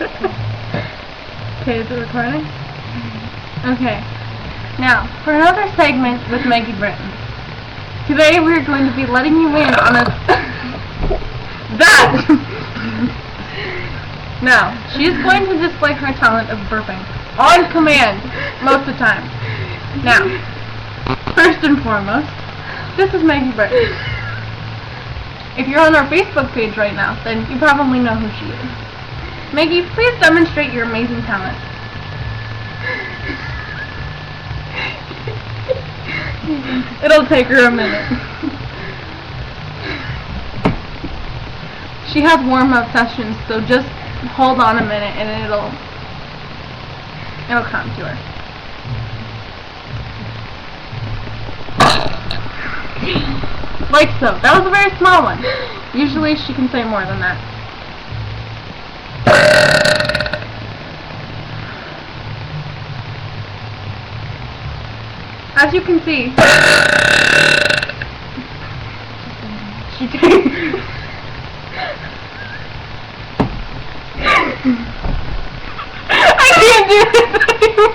Okay, is it recording? Okay. Now, for another segment with Maggie Britton. Today we're going to be letting you in on a... That! Now, she's going to display her talent of burping. On command, most of the time. Now, first and foremost, this is Maggie Britton. If you're on our Facebook page right now, then you probably know who she is. Maggie, please demonstrate your amazing talent. It'll take her a minute. She has warm-up sessions, so just hold on a minute and it'll come to her. Like so. That was a very small one. Usually she can say more than that. As you can see, she takes... I can't do this anymore.